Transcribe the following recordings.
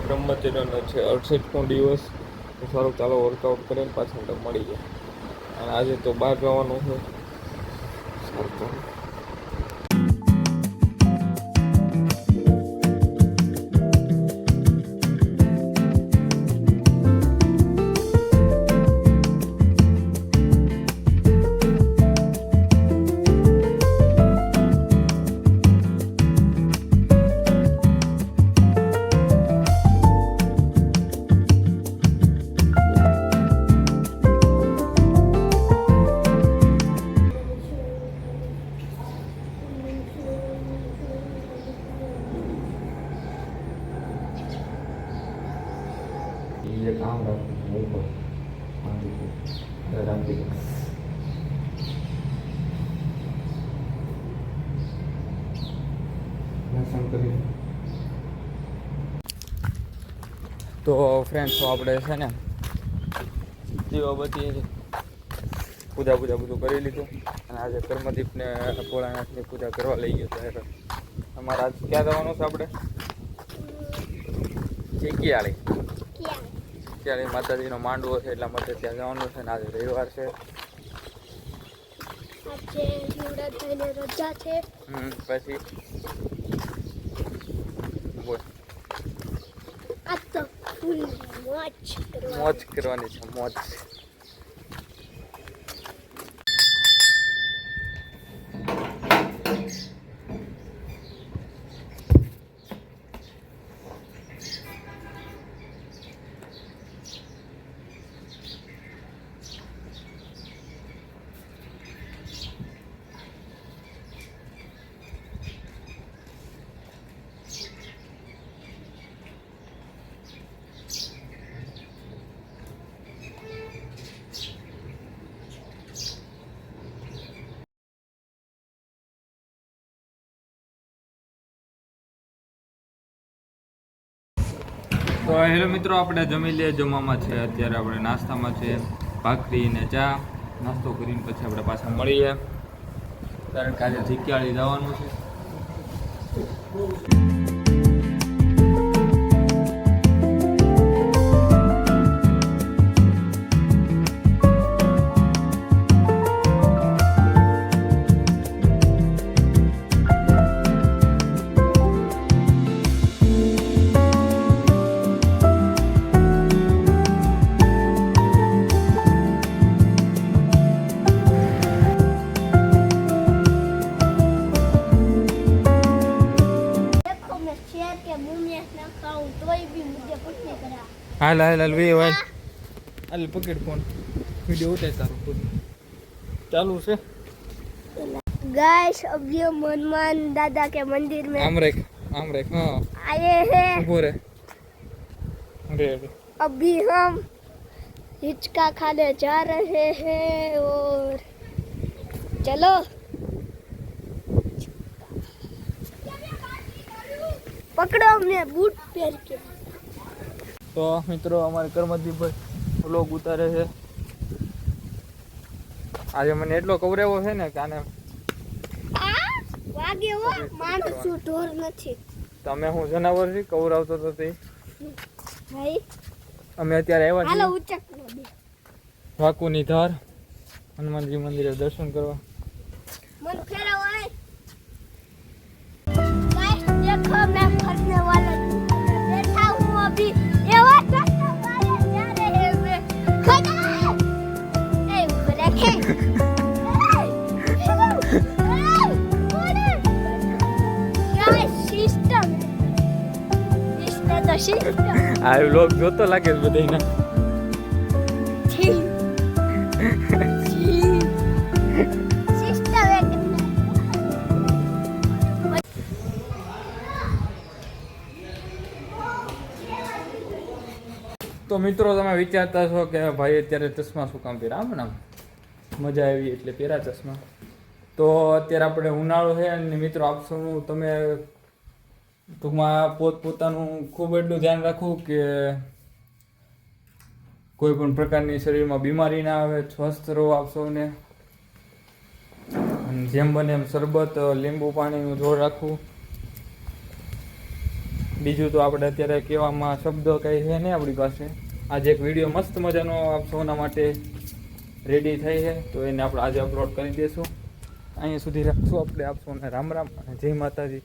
બ્રહ્મચર્યનો છે 68મો દિવસ. તો સારું, ચાલો વર્કઆઉટ કરીને પાછા તો મળી જાય. અને આજે તો બહાર જવાનું છે. સારું ચાલો. ये काम रखो તો ફ્રેન્ડ્સ, આપણે છે ને દીવાબત્તી પૂજા બધું કરી લીધું. અને આજે કર્મદીપને ભોળાનાથની પૂજા કરવા લઈ ગયો. ત્યારે અમારે આજ ક્યાં જવાનું છે? આપણે ચીકીયાળી માતાજીનો માંડવો છે, એટલા માટે ત્યાં જવાનું છે. ને આજે રવિવાર છે. રજા છે. પછી બોલ, આ તો ફૂલ મોજ કરવાની છે. મોજ. તો હેલો મિત્રો, આપણે જમી લઈએ. જમવામાં છે અત્યારે આપણે નાસ્તામાં છે ભાખરી ને ચા. નાસ્તો કરીને પછી આપણે પાછા મળીએ, કારણ કે આજે ચીકીયાળી જવાનું છે. હાલ વે હાલ પકડ ફોન. વિડિયો ઉતાર તારો ખુદ ચાલુ છે. गाइस अभी हम हनुमान दादा के मंदिर में आम रेख हाँ आए हैं। उभो रे अभी हम हिचका खाने जा रहे हैं और चलो पकड़ो हमने बूट पहन के. तो मित्रों, हमारे कर्मदीप भाई व्लॉग उतारे છે. આજે મને એટલો કવરેવો છે ને કે આને વાગે હો માણસ ઢોર નથી. તમે હું જનાવર છે કવરાવતો તો તે ભાઈ અમે અત્યારે આવ્યા હાલો છીએ ઉચક નો બે વાકુની ધાર હનુમાનજી મંદિરે દર્શન કરવા. मन फेरा हुआ गाइस देखो मैं फंसने वाला बैठा हूँ अभी. ये वो चक्कर मारे जा रहे हैं मैं खड़ा ए रखे આ વ્લોગ જોતો લાગે છે બધાને. તો મિત્રો, તમે વિચારતા છો કે ભાઈ અત્યારે ચશ્મા શું કામ પહેર્યા? આમ ને મજા આવી એટલે પહેર્યા ચશ્મા. તો અત્યારે આપણે ઉનાળો છે અને મિત્રો આપ સૌ તમે ટૂંકમાં પોતાનું ખૂબ એટલું ધ્યાન રાખવું કે કોઈ પણ પ્રકારની શરીરમાં બીમારી ના આવે. સ્વસ્થ રહો આપ સૌને. અને જેમ બને એમ શરબત લીંબુ પાણીનું જોર રાખવું. બીજું તો આપણે અત્યારે કહેવામાં શબ્દો કંઈ છે નહીં આપણી પાસે. આજે એક વિડીયો મસ્ત મજાનો આપ સૌના માટે રેડી થઈ છે, તો એને આપણે આજે અપલોડ કરી દઈશું. અહીંયા સુધી રાખશું આપણે. આપ સૌને રામ રામ અને જય માતાજી.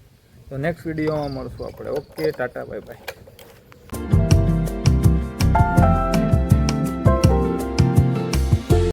તો નેક્સ્ટ વિડીયોમાં મળશું આપણે. Okay, Tata, bye bye.